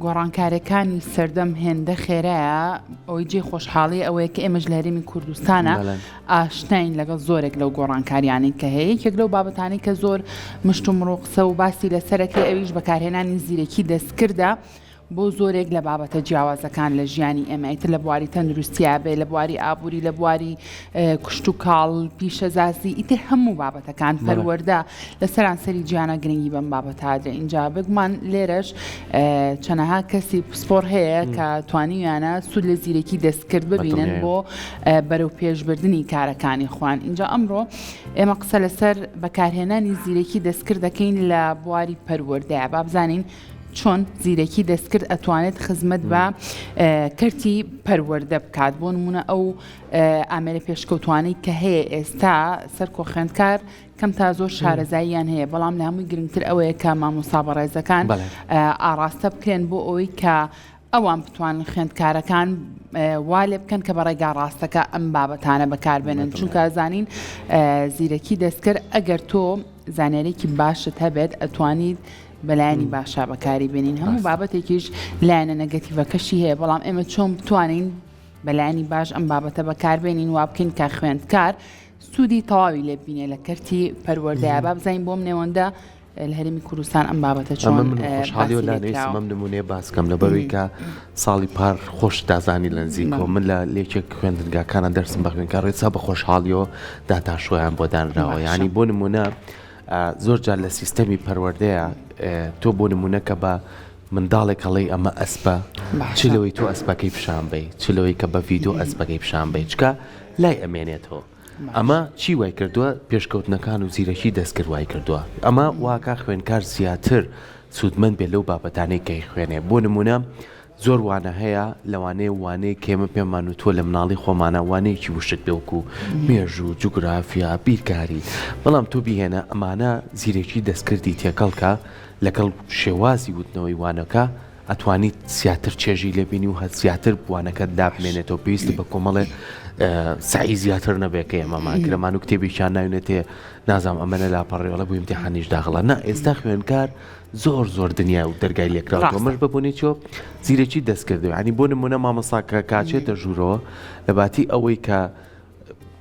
گۆڕانکاریەکانی سەردەم هێندە خێرایە ئەوەی جێ خۆشحاڵی ئەوەیە کە ئێمەش لە هەرێمی کوردستانە ئاشناین لەگەڵ زۆرێک لەو گۆڕانکاریانی کە هەیە یەکێک لەو بابەتانی کە زۆر مشت و مرۆ قسە و باسی لەسەرەکە ئەویش بەکارهێنانی زیرەکی دەستکردە بۆ زۆرێک لە بابەتە جیاوازەکان لە ژیانی ئێمەیتر لە بواری تەندروستیا بێ لە بواری ئابووری لە بواری کوشت و کاڵ پیشەزازی ئیتر هەموو بابەتەکان پەروەردە لە سەرانسەری گیانە گرنگی بەم بابەتادرێ اینجا بگومان لێرەش چەنەها کەسی پسپۆر هەیە کە توانیویانە سوود لە زیرەکی دەستکرد ببینن بۆ بەرەو پێشبردننی کارەکانی خوان اینجا ئەمڕۆ ئێمە قسە لەسەر بەکارهێنانی زیرەکی دەستکرد دەکەین لە بواری پەروەردەیە با بزانین چۆن زیرەکی دەستکرد ئەتوانێت خزمەت بە کەرتی پەروەردە بکات بۆ نمونە ئەو ئامێرە پێشکەوتوانەی کە هەیە ئێستا سەر کۆ خوێندکار کەم تا زۆر شارەزاییان هەیە بەڵام لە هەمووی گرنگتر ئەوەیە کە مامۆستا بەڕێزەکان ئاڕاستە بکرێن بۆ ئەوەی کە ئەوان بتوانن خوێندکارەکان وا لێ بکەن کە بەڕێگا ڕاستەکە ئەم بابەتانە بەکاربێنن چونکە زانین زیرەکی دەستکرد ئەگەر تۆ زانیارێکی باشت هەبێت ئەتوانیت بەلایانی باشا بەکاری بێنین هەموو بابەتێکیش لایەنە نەگەتیڤەکەشی هەیە بەڵام ئێمە چۆن بتوانین بەلایانی باش ئەم بابەتە بەکاربێنین وا بکەین کە خوێندکار سوودی تەواوی لێ ببینێ لە کەرتی پەروەردەیە با بزانین بۆم نێوەندە لە هەرێمی کوردستان ئەم بابەتە چۆن خۆشحاڵی و لانەوەی مەم نمونێ باسکەم لەبەروەی کە ساڵی پار خۆش دازانی لە نزیکەوە من لە لێکێک خوێندنگاکانە دەرسم بە خوێندکار ڕێسا بە خۆشحاڵیەوە داتاشۆیان بۆ دانراوە یعنی بۆ نمونە زۆر جار لە سیستەمی پەروەردەیە تۆ بۆ نمونەکە بە منداڵێک هەڵەی ئەمە ئەسپە چلەوەی تۆ ئەسپەکەی پیشان بی چلەوەی کە بە ڤیدۆ ئەسپەکەی پیشان بی چکە لای ئەمێنێتەوە ئەمە چی وای کردووە پێشکەوتنەکان و زیرەکی دەستکرد وای کردووە ئەمە واکە خوێنکار زیاتر سوودمەند بێت لەو بابەتانەی کەی خوێنێ بۆ نمونە زۆر وانە هەیە لەوانەیە وانەیە کێمە پێمان و تۆ لە مناڵی خۆمانە وانەیەکی وشت بێوکو مێژوو جوگرافیا بیرکاری بەڵام تۆ بیهێنە ئەمانە زیرێکی دەستکردی تێکەڵکە لەگەڵ شێوازی وتنەوەی وانەکە ئەتوانیت زیاتر چێژی لێبینی و هەت زیاتر بوانەکە دابمێنێتەوە پێویستی بە کۆمەڵێ سعی زیاتر نەبێکە ئێمەمان کرەمان و کتێبێکیان ناوێنێتێ نازام ئەمەنە لاپەڕێوەڵە بۆ ئیمتیحانیش داخڵە نا ئێستا خوێنکار زۆر دنیا و دەرگای لێکراوە مەش ببوونێتەوە زیرەکی دەستکردەوە ینی بۆ نمونە مامەساکە کاچێتە ژوورەوە لە باتی ئەوەی کە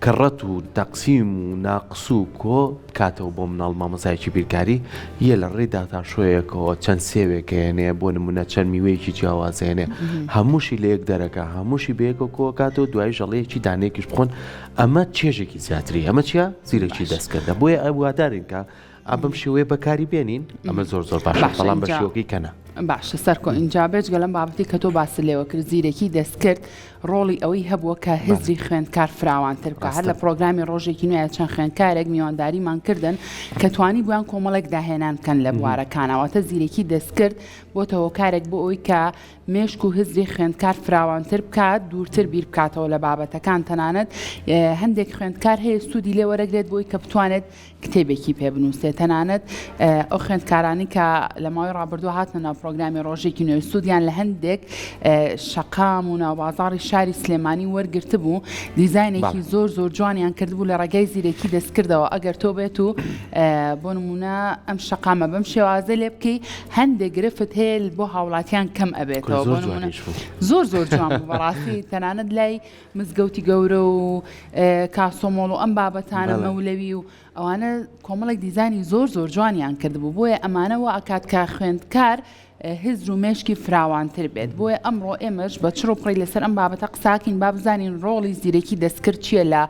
کەڕەت و تەقسیم و ناقس و کۆ کاتەوە بۆ مناڵ مامەسایەکی بیرکاری یە لە ڕێی داتاشۆیەکەوە چەند سێوێک هێنێ بۆ نمونە چەند میوەیەکی جیاوازێنێ هەمووشی لە یەک دەرەکە هەمووشی بەیەکە کۆکاتەوە دوای ژەڵەیەکی دانێکیش بخۆن ئەمە چێژێکی زیاتری ئەمە چیە زیرەکی دەستکردە بۆیە ئەوادارین کە ئەبم شێوەیە بەکاری بێنین ئەمە زۆر باشە بەڵام بە شێوەکەی کەنە باشە سەرکۆ اینجا بێت گەلم بابەتی کە تۆ باسی لێوە کرد زیرەکی دەستکرد ڕۆڵی ئەوەی هەبووە کە هزری خوێندکار فراوانتر بکە هەر لە پرۆگرامی ڕۆژێکی نوێ چەند خوێندکارێک میوانداریمان کردن کە توانی بوویان کۆمەڵێک داهێنان بکەن لە بوارەکانەوەتە زیرەکی دەستکرد بۆتەوە کارێک بۆ ئەوی کە مێشک و هزری خوێندکار فراوانتر بکات دوورتر بیر بکاتەوە لە بابەتەکان تەنانەت هەندێک خوێندکار هەیە سوودی لێ وەرەگرێت بۆی کە بتوانێت کتێبێکی پێ بنووسێت تەنانەت ئەو خوێندکارانی کە لە ماوەی ڕابردوو هاتنە ناو پرۆگرامی ڕۆژێکی نوێ سوودیان لە هەندێک شەقام و ناوبازاڕی شاری سلێمانی وەرگرت بوو دیزاینێکی زۆر جوانیان کردبوو لە ڕێگای زیرەکی دەستکردەوە ئەگەر تۆ بێت و بۆ نمونە ئەم شەقامە بەم شێوازە لێ بکەی هەندێک گرفت هەیە بۆ هاوڵاتیان کەم ئەبێتەوە زۆر جوان بوو بەڕاستی تەنانەت لای مزگەوتی گەورە و کاسۆمۆڵ و ئەم بابەتانە مەولەوی و ئەوانە کۆمەڵێک دیزانی زۆر جوانیان کردبوو بۆیە ئەمانەوە ئەکات کە خوێندکار هزر و مێشکی فراوانتر بێت بۆیە ئەمڕۆ ئێمەش بە چڕۆپڕی لەسەر ئەم بابەتە قساکین با بزانین ڕۆڵی زیرەکی دەستکرد چییە لە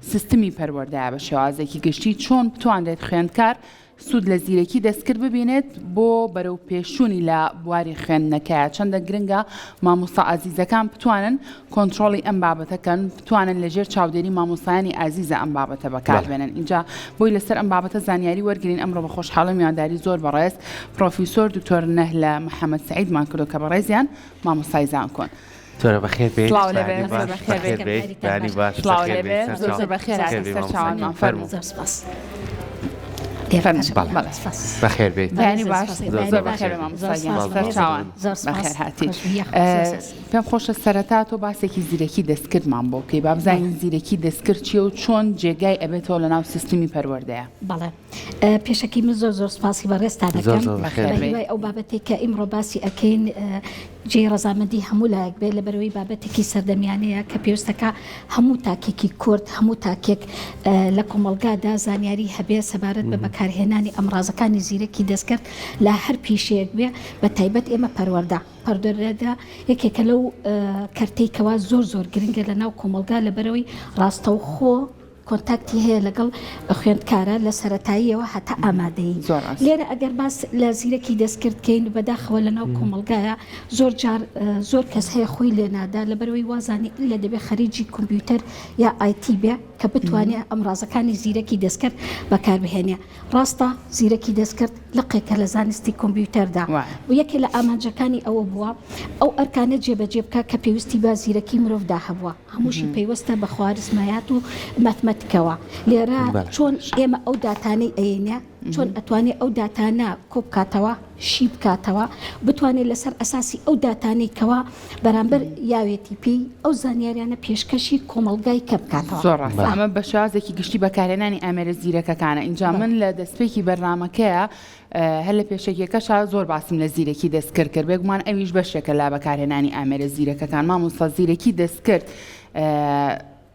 سیستمی پەروەردەیە بە شێوازێکی گشتی چۆن بتوانێت خوێندکار سوود لە زیرەکی دەستکرد ببینێت بۆ بەرەو پێشوونی لە بواری خوێندنەکەیە چەندە گرنگە مامۆستا ئازیزەکان بتوانن کۆنتترۆڵی ئەم بابەتەکەن بتوانن لەژێر چاودێری مامۆسایانی ئازیزە ئەم بابەتە بەکاربێنن اینجا بۆی لەسەر ئەم بابەتە زانیاری وەرگین ئەمڕۆ بە خۆشحاڵی میوانداری زۆر بەڕێز پرۆفیسۆر دکتۆر نەهلە محەممەد سعیدمان کردو کە بەڕێزیان مامۆستای زانکۆن تۆرە بەخێر بێت بەخێر بەخێر بێت دانی باش زۆر بەخێر مامۆستا بەخێر هاتی پێم خۆشە سەرەتا تۆ باسێکی زیرەکی دەستکردمان بۆ بکەی با بزانین زیرەکی دەستکرد چیە و چۆن جێگای ئەبێتەوە لەناو سیستمی پەروەردەیە. بەڵێ پێشەکی من زۆر سپاسی بەڕێستا دەکەم بەهیوای ئەو بابەتێک کە ئیمڕۆ باسی ئەکەین جێ ڕەزامەندی هەموو لایەک بێت لەبەرەوەی بابەتێکی سەردەمیانەیە کە پێویستەکە هەموو تاکێکی کورد هەموو تاکێک لە کۆمەلگادا زانیاری هەبێ سەبارەت بە بەکارهێنانی ئەمڕازەکانی زیرەکی دەستکرد لە هەر پیشەیەک بێ بە تایبەت ئێمە پەروەردەدا یەکێکە لەو کەرتەیەکەوە زۆر گرنگە لە ناو کۆمەلگا لەبەرەوەی ڕاستەوخۆ کۆنتاکتی هەیە لەگەڵ خوێندکارە لە سەرەتاییەوە هەتا ئامادەی لێرە ئەگەر باس لە زیرەکی دەستکردکەین بەداخەوە لە ناو کۆمەلگایە زۆر کەس هەیە خۆی لێنادا لەبەرەوەی وازانی لە دەبێت خەریجی کۆمپیوتەر یا ئایتی بێ کە بتوانێت ئەمڕازەکانی زیرەکی دەستکرد بەکاربهێنێ. ڕاستە زیرەکی دەستکرد لقێکە لە زانستی کۆمپیوتەردا و یەکێ لە ئامانجەکانی ئەوە بووە ئەو ئەرکانە جێبەجێ بکە کە پێویستی بە زیرەکی مرۆڤدا هەبووە هەمووشی پێیوەستە بە خوارزمایات و مەتمەتیکەوە. لێرە چۆن ئێمە ئەو داتانەی ئەینە چۆن ئەتوانێت ئەو داتانە کۆ بکاتەوە شی بکاتەوە بتوانێت لەسەر ئەساسی ئەو داتانێکەوە بەرامبەر یاوێتی پێی ئەو زانیاریانە پێشکەشی کۆمەلگای کە بکاتەوە. زۆر ڕاستە ئەمە بە شازێکی گشتی بەکارهێنانی ئامێرە زیرەکەکانە. اینجا من لە دەستپێکی بەرنامەکەیە هەر لە پێشێکیەکەشا زۆر باسم لە زیرەکی دەستکرد کرد بێگومان ئەویش بەشێکە لا بەکارهێنانی ئامێرە زیرەکەکان. مامۆستا زیرەکی دەستکرد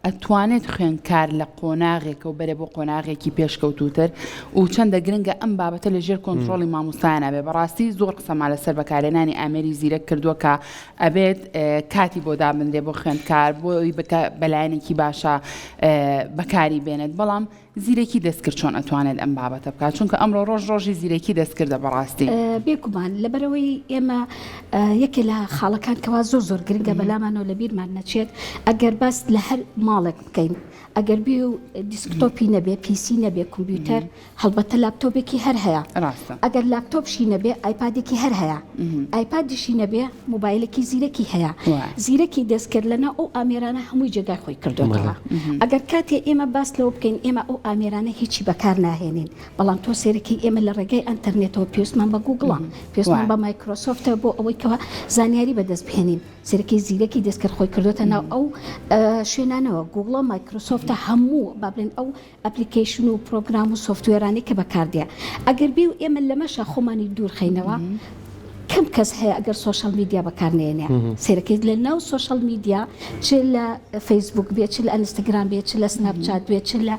ئەتوانێت خوێندکار لە قۆناغێکە و بەرە بۆ قۆناغێکی پێشکەوتوتر و چەندە گرنگە ئەم بابەتە لە ژێر کۆنتڕۆڵی مامۆستایانە بێ. بەڕاستی زۆر قسەما لەسەر بەکارهێنانی ئامێری زیرەک کردووە کە ئەبێت کاتی بۆ دابندرێ بۆ خوێندکار بۆی بەلایەنێکی باشە بەکاری بێنێت. بەڵام زیرەکی دەستکرد چۆن ئەتوانێت ئەم بابەتە بکات چونکە ئەمڕۆ ڕۆژی زیرەکی دەستکردە بەڕاستی بێگومان لەبەرەوەی ئێمە یەکێ لە خاڵەکان کەوا زۆر گرنگە بەلامانەوە لە بیرمان نەچێت ئەگەر باس لە هەر ماڵێک بکەین ئەگەر بێ و دیسکتۆپی نەبێ پیسی نەبێ کۆمپیوتەر هەڵبەتە لاپتۆپێکی هەر هەیە ئەگەر لاپتۆپشی نەبێ ئایپادێکی هەر هەیە ئایپادیشی نەبێ مۆبایلێکی زیرەکی هەیە زیرەکی دەستکرد لەنا ئەو ئامێرانە هەمووی جێگای خۆی کردوتەوە. ئەگەر کاتێ ئێمە باس لەوە بکەین ئێمە ئەو ئامێرانە هیچی بەکار ناهێنین بەڵام تۆ سێرەکی ئێمە لە ڕێگەی ئەنتەرنێتەوە پێویستمان بە گوگڵە پێویستمان بە مایکرۆسۆفتە بۆ ئەوەی کەوە زانیاری بەدەست بهێنین. سێرەکی زیرەکی دەستکرد خۆی کردوتە ناو ئەو شوێنانەوە گوگڵە مایکرۆسۆفتە هەموو بابلێن ئەو ئەپلیکیشن و پرۆگرام و سۆفتوێرانی کە بەکاردێ ئەگەر بێ و ئێمە لەمەشە خۆمانی دوورخینەوە کەم کەس هەیە ئەگەر سوۆشەل میدیا بەکارنێنێ سێرەکەی لە ناو سوۆشەل میدیا چ لە فەیسبوک بێت چ لە ئەنستاگرام بێت چ لە سناپچات بێت چ لە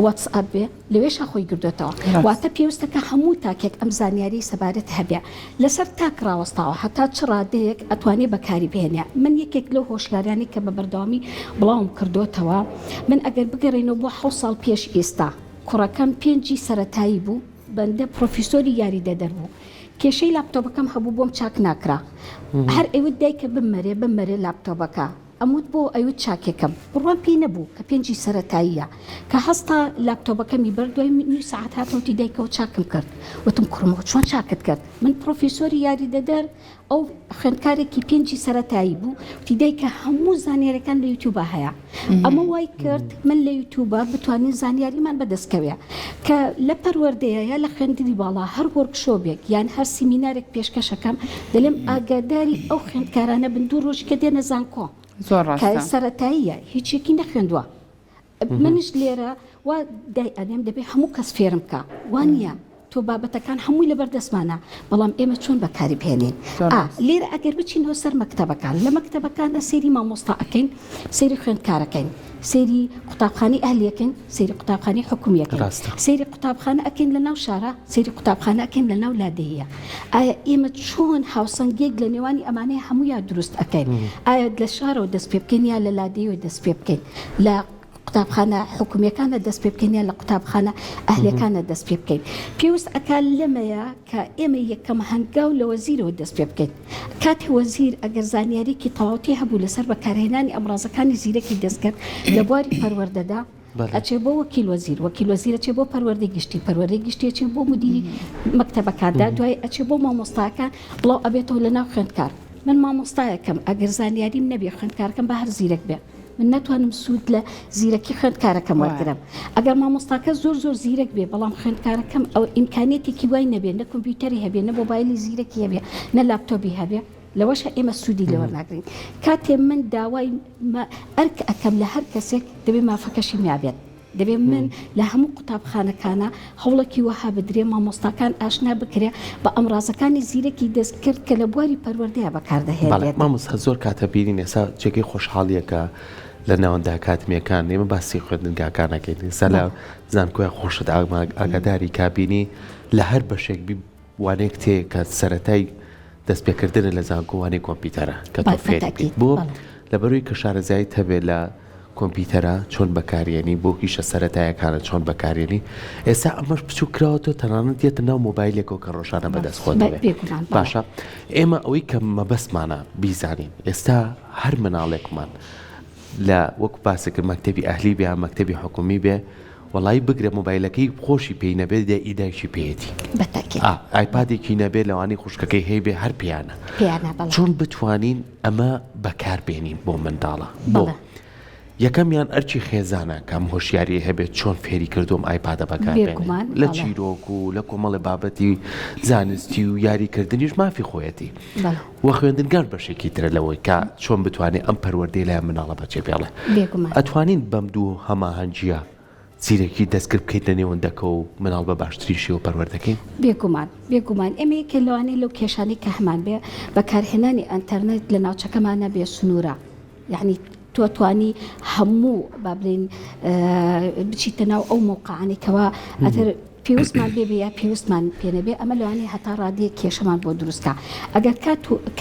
واتسئاپ بێ لەوێشە خۆی گردوێتەوە واتە پێویستەکە هەموو تاکێک ئەم زانیاری سەبارەت هەبێ لەسەر تاک ڕاوەستاوە هەتا چ ڕادەیەک ئەتوانێ بەکاری بهێنێ. من یەکێک لەو هۆشیارانی کە بە بەردەوامی بڵاوم کردوتەوە من ئەگەر بگەڕێنەوە بۆ 7 ساڵ پێش ئێستا کوڕەکەم 5 سەرەتایی بوو بەندە پرۆفیسۆری یاریدە دەربوو کێشەی لاپتۆپەکەم هەبوو بۆم چاک ناکرا هەر ئەوت دایکە بمەرێ لاپتۆپەکە ئەموت بۆ ئەوت چاکێکم بڕوان پێی نەبوو کە 5 سەرەتاییە کە هەستا لاپتۆپەکەمی بەردوای نوی ساعت هاتەوتی دایکەوە چاکم کرد وتم کوڕمەوە چۆن چاکت کرد من پرۆفیسۆری یاریدەدەر ئەو خوێندکارێکی 5 سەرەتایی بوو تیدایکە هەموو زانیاریەکان لە یوتیوبە هەیە ئەمە وای کرد من لە یوتیوبە بتوانین زانیاریمان بەدەستکەوێ کە لە پەروەردەیە یا لە خوێندنی باڵا هەر وەرکشۆبێک یان هەر سیمینارێک پێشکەشەکەم دەڵێم ئاگاداری ئەو خوێندکارانە بن دوو ڕۆژ کە دێنە زانکۆ کە سەرەتاییە هیچێکی نەخوێندووە منش لێرە وا دای ئەدەم دەبێت هەموو کەس فێرم بکە وانە تۆ بابەتەکان هەمووی لەبەر دەستمانە بەڵام ئێمە چۆن بەکاری بهێنین لێرە ئەگەر بچینەوە سەر مەکتەبەکان لە مەکتەبەکانە سەیری مامۆستا ئەکەین سەیری خوێندکارەکەین سەیری قوتابخانەی ئەهلیەکەین سەیری قوتابخانەی حکوومیەکەین سەیری قوتابخانە ئەکەین لە ناو شارە سەیری قوتابخانە ئەکەین لە ناو لادەیە ئایا ئێمە چۆن هاوسەنگێک لە نێوانی ئەمانەیە هەموویان دروست ئەکەین ئایا لە شارەوە دەست پێ بکەین یا لە لادەیەوە دەست پێ بکەین لە قوتابخانە حکوومیەکانە دەست پێ بکەین لە قوتابخانە ئەهلەکانە دەست پێ بکەین پێویست ئەکا لەمەیە کە ئێمە یەکەم هەنگاو لە وەزیرەوە دەست پێ بکەین کاتی وەزیر ئەگەر زانیاریکی تەواوەتی هەبوو لەسەر بەکارهێنانی ئەمڕازەکانی زیرەکی دەستکرد لە بواری پەروەردەدا ئەچێ بۆ وەکیل وەزیر ئەچێ بۆ پەروەردەی گشتی ئەچێ بۆ مدیری مەکتەبەکاندا دوای ئەچێ بۆ مامۆستاکان بڵاو ئەبێتەوە لە ناو خوێندکار من مامۆستایەکەم ئەگەر زانیاریم نەبێ خوێندکارەکەم بە هەر زیرەک بێ من ناتوانم سوود لە زیرەکی خوێندکارەکەم وەرگرم ئەگەر مامۆستاکە زۆر زیرەک بێ بەڵام خوێندکارەکەم ئەو ئیمکانێتێکی وای نەبێ نە کۆمپیوتەری هەبێ نە مۆبایلی زیرەکی هەبێ نە لاپتۆپی هەبێ لەوەشە ئێمە سوودی لەوە ناگرین کاتێ من داوای ئەرک ئەەکەم لە هەر کەسێک دەبێ مافەکەشی میابێت دەبێ من لە هەموو قوتابخانەکانە هەوڵێکی وەها بدرێ مامۆستاکان ئاشنا بکرێ بە ئەمڕازەکانی زیرەکی دەستکرد کە لە بواری پەروەردەیە بەکاردەهێنێت مامۆستا زۆر کاتە بینین ئێستا جێگەی خۆشحاڵیەکە لە ناوەندا کاتمێکان ئێمە باسی خوێندنگاکانەکەین ئێستا لە زانکۆی خۆشت ئاگاداری کابینی لە هەر بەشێک وانەیەک تێ کە سەرەتای دەستپێکردنە لە زانکۆوانی کۆمپیوتەرە کە تۆ فێری بۆ لەبەروی کە شارەزایی هەبێت لە کۆمپیوتەرە چۆن بەکارێنی بۆ کیشە سەرەتایەکانە چۆن بەکارێنی ئێستا ئەمەش بچوو کراوەوە تەنانەت دێتە ناو مۆبایلێکەوە کە ڕۆژانە بەدەستخۆ دەبێت باشە ئێمە ئەوەی کە مەبەستمانە بیزانین ئێستا هەر مناڵێکمان لە وەکو باسێکرد مەکتەبی ئەهلی بێ مەکتەبی حکومی بێ وڵی بگرێ مۆبایلەکەی خۆشی پێی نەبێت دە ئیدایشی پێێتی ئایپادێکی نەبێت لەوانی خوشکەکەی هەیە هەر پیانە چۆن بتوانین ئەمە بەکاربێنین بۆ منداڵە بۆ یەکەمیان ئەرچی خێزانە کەم هۆشیاری هەبێت چۆن فێری کردوم ئایپادە بەکاربێنین لە چیرۆک و لە کۆمەڵی بابەتی زانستی و یاریکردنیش مافی خۆیەتی وە خوێندنگار بەشێکی ترە لەوەی کە چۆن بتوانێت ئەم پەروەردەی لای مناڵە بەچێ بێڵێ ئەتوانین بەم دوو هەماهەنگیە زیرەکی دەستکرد بکەیت لە نێوەندەکە و مناڵ بە باشتریشی و پەروەردەکەین بێگومان ئێمە یەکێ لەوانەیە لەو کێشانی کە هەمان بێ بەکارهێنانی ئەنتەرنێت لە ناوچەکەمانە بێ سنوورە یعنی تۆ توانی هەموو با بڵێن بچیتە ناو ئەو موقعانێکەوە ئەتر پێویستمان بێ یا پێویستمان پێنەبێ ئەمە لەوانەیە هەتا ڕادەیە کێشەمان بۆ دروستکە ئەگەر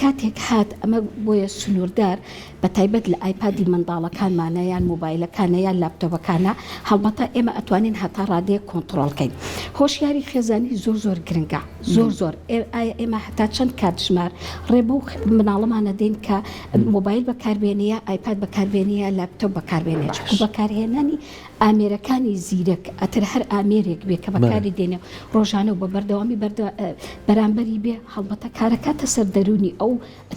کاتێک هات ئەمە بۆیە سنووردار بە تایبەت لە ئایپادی منداڵەکانمانە یان مۆبایلەکانە یان لاپتۆپەکانە هەڵبەتە ئێمە ئەتوانین هەتا ڕادەیە کۆنتترۆلکەین هۆشیاری خێزانی زۆر گرنگە زۆر ئێمە هەتا چەند کاتژمار ڕێبە و مناڵەمانە دێن کە مۆبایل بەکاربێنەیە ئایپاد بەکاربێنەیە لاپتۆپ بەکاربێنێ بەکارهێنانی ئامێرەکانی زیرەک ئەتر هەر ئامێرێک بێ کە بەکاری دێنێ ڕۆژانە و بە بەردەوامی بەرامبەری بێ هەڵبەتە کارەکاتە سەر دەرونی ئەو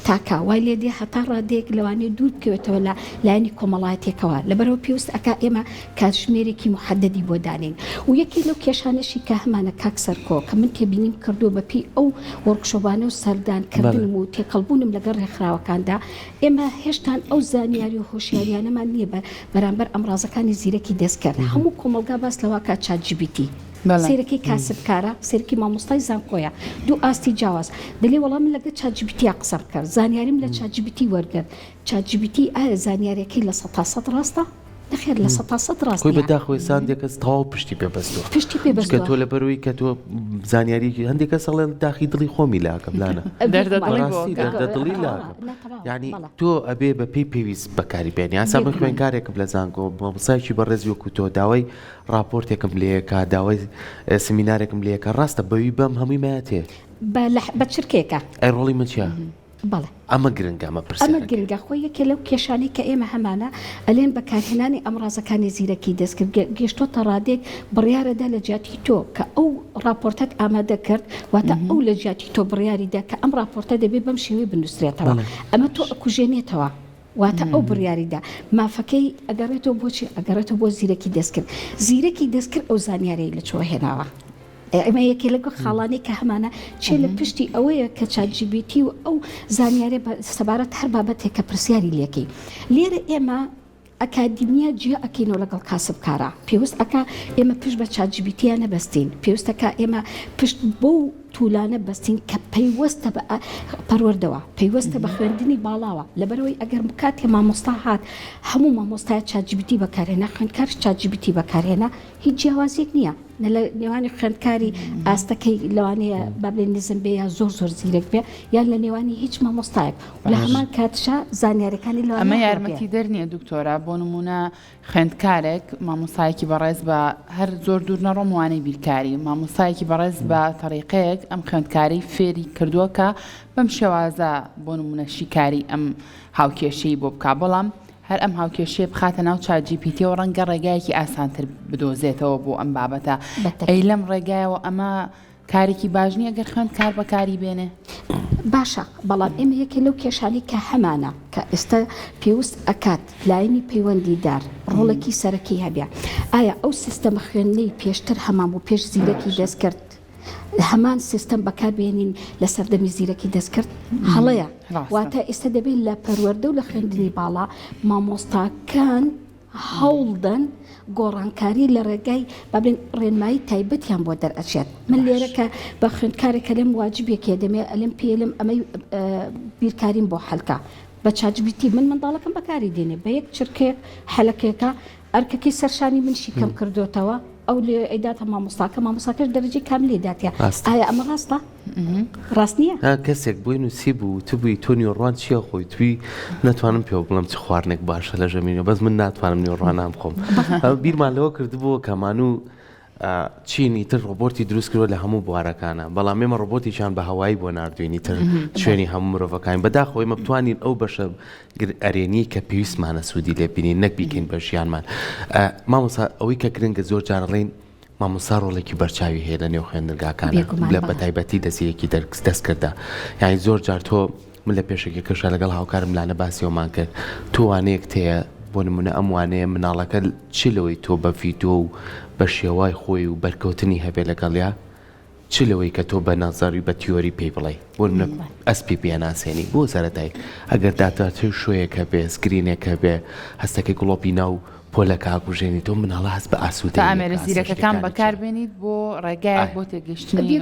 تاکا وای لێ دێ هەتا ڕادەیەک لەوانێ دوور بکەوێتەوە لە لایەنی کۆمەڵایەتێکەوە لەبەرەوە پێویست ئەکا ئێمە کاتژمێرێکی محەدەدی بۆ دانین و یەکی لەو کێشانەشی کە هەمانە کاکسەرکۆ کە من تێبینیم کردو بەپی ئەو وەرکشۆبانە و سەردانکردنم و تێکەڵبوونم لەگەڵ ڕێکخراوەکاندا ئێمە هێشتان ئەو زانیاری و هۆشیاریانەمان نییە بەرامبەر ئەمڕازەکانی زیرەکی دەستکرد هەموو کۆمەلگا باس لەوە کات ChatGPT سیرەکەی کاسبکارە سیرکی مامۆستای زانکۆیە دوو ئاستی جیاواز دەڵێ وەڵام من لەگە ChatGPT قسەم کرد زانیاریم لە ChatGPT وەرگرت ChatGPT ئایا زانیارەکەی لە 100% ڕاستە؟ نەخێر لە 100% ڕاست خۆی بەداخۆی ساندێکەس تەواو پشتی پێبەستووە کە تۆ لەبەرەوەی کە تۆ زانیاریی هەندێک کەس سەڵێن داخی دڵی خۆمی لاکەم لانە دەردڵی لاکەم یعنی تۆ ئەبێ بە پێویست بەکاری بێنی یاسا من خوێندکارێکم لە زانکۆ مامۆستایەکی بەڕێزی وەکو تۆ داوای راپۆرتێکم لێکە داوای سمینارێکم لێکە ڕاستە بەوی بەم هەمووی مایەتێ بە چرکێکە ئەی ڕۆڵی من چیە؟ بەڵێ ئەمە گرنگە ئەمە گرنگە خۆی یەکێ لەو کێشانی کە ئێمە هەمانە ئەلێن بەکارهێنانی ئەمڕازەکانی زیرەکی دەستکرد گەشتۆتە ڕادێک بڕیارەدا لە جیاتی تۆ کە ئەو راپۆرتەت ئامادە کرد واتە ئەو لە جیاتی تۆ بڕیاریدا کە ئەم راپۆرتە دەبێت بەم شێوەی بنووسرێتەوە ئەمە تۆ ئەکوژێنێتەوە واتە ئەو بڕیاریدا مافەکەی ئەگەڕێتەوە بۆچی ئەگەڕێتەوە بۆ زیرەکی دەستکرد زیرەکی دەستکرد ئەو زانیارەی لە چۆ هێناوە ئەمە یەکێ لەگە خاڵانی کە هەمانە چێ لە پشتی ئەوەیە کە ChatGPT و ئەو زانیارێ سەبارەت هەر بابەتێک کە پرسیاری لێکەی لێرە ئێمە ئەکادیمیا جیا ئەکەینەوە لەگەڵ کاسبکارە پێویست ئەکا ئێمە پشت بە ChatGPT نەبەستین پێویستەکە ئێمە پشت بۆ توولانە بەستین کە پەیوەستە بە پەروەردەوە پەیوەستە بە خوێندنی باڵاوە لەبەرەوەی ئەگەر کاتێ مامۆستا هات هەموو مامۆستای ChatGPT بەکارهێنا خوێندکارش ChatGPT بەکارهێنا هیچ جیاوازێک نییە لە نێوانی خوێندکاری ئاستەکەی لەوانەیە بابلێن نزم بێ یا زۆر زیرەک بێ یان لە نێوانی هیچ مامۆستایەک لە هەمان کاتشا زانیارەکانی لەوانە ئەمە یارمەتی دەرنیە دکتۆرە بۆ نمونە خوێندکارێک مامۆستایەکی بەڕێز بە هەر زۆر دوور نەڕۆم وانەی بیرکاری مامۆستایەکی بەڕێز بە تەریقەیەک ئەم خوێندکاری فێری کردووە کە بەم شێوازە بۆ نمونە شیکاری ئەم هاوکێشەی بۆ بکا بەڵام هەر ئەم هاوکێشێ بخاتە ناو ChatGPT و ڕەنگە ڕێگایەکی ئاسانتر بدۆزێتەوە بۆ ئەم بابەتە ئەی لەم ڕێگایەوە ئەمە کارێکی باشنی ئەگەر خوێندکار بەکاری بێنێ باشە بەڵام ئێمە یەکێ لەو کێشانی کە هەمانە کە ئێستا پێویست ئەکات لاینی پەیوەندیدار ڕۆڵێکی سەرەکی هەبێ ئایا ئەو سیستەمە خوێندنەی پێشتر هەمان و پێش زیرەکی دەستکرد هەمان سیستەم بەکاربێنین لە سەردەمی زیرەکی دەستکرد هەڵەیە واتە ئێستا دەبێت لە پەروەردە و لە خوێندنی باڵا مامۆستاکان هەوڵدەن گۆڕانکاری لە ڕێگای بابلین ڕێنمایی تایبەتیان بۆ دەرئەچێت من لێرەکە بە خوێندکارێکە لەم واجبێکێ دەمێ ئەلم پێلم ئەمەی بیرکاریم بۆ حەلکە بە چاجبیتی من منداڵەکەم بەکاری دێنێ بە یەک چرکێک حەلەکێکە ئەرکەکەی سەرشانی منشی کەم کردوتەوە ئەو لێ ئەیداتە مامۆستاکەش دەرەجەی کاملی داتە ئایا ئەمە ڕاستە؟ ڕاست نییە؟ کەسێک بووی نووسی بوو تو بووی تۆ نیۆڕوان چیە خۆی توی ناتوانم پێ بڵم چ خواردنێک باشە لە ژەمینە بەس من ناتوانم نیۆڕوانام خۆم بیرمان لەوە کردبووە کەمان و چینی تر ڕۆبۆتی دروست کردوە لە هەموو بوارەکانە بەڵام ئێمە ڕۆبۆتیشان بە هەوایی بۆ نردوێنی تر شوێنی هەموو مرۆڤەکان بەداخۆی ئێمە بتوانین ئەو بەشە ئەرێنی کە پێویستمانە سوودی لێ بینین نەک بیکەین بە ژیانمان مامۆستا ئەوەی کە گرنگە زۆر جارڵێن مامۆستا ڕۆڵێکی بەرچاوی هەیە لە نێو خوێندنگاکانە لە بەتایبەتی دەسیەکی دەست کردا یعنی زۆر جار تۆ من لە پێشێکی کەشە لەگەڵ هاوکارم لانە باسیەوەمان کرد توانەیەک تەیە بۆ نمونە ئەم وانەیە مناڵەکە چ لەوەی تۆ بە ڤیدۆ و بە شێوای خۆی و بەرکەوتنی هەبێ لەگەڵیا چ لەوەی کە تۆ بە نازاری بە تیۆری پێی بڵێ بۆ ئەسپی پێناسێنی بۆ سەرەتای ئەگەر داتاتر شوەیەکە بێ سکرینێکە بێ هەستەکەی گڵۆپی ناو پۆلەکە ئاکوژێنی تۆ مناڵە هەست بە ئاسوودە ئامێرە زیرەکەکان بەکاربێنیت بۆ ڕێگایەک بۆ تێگەشتنی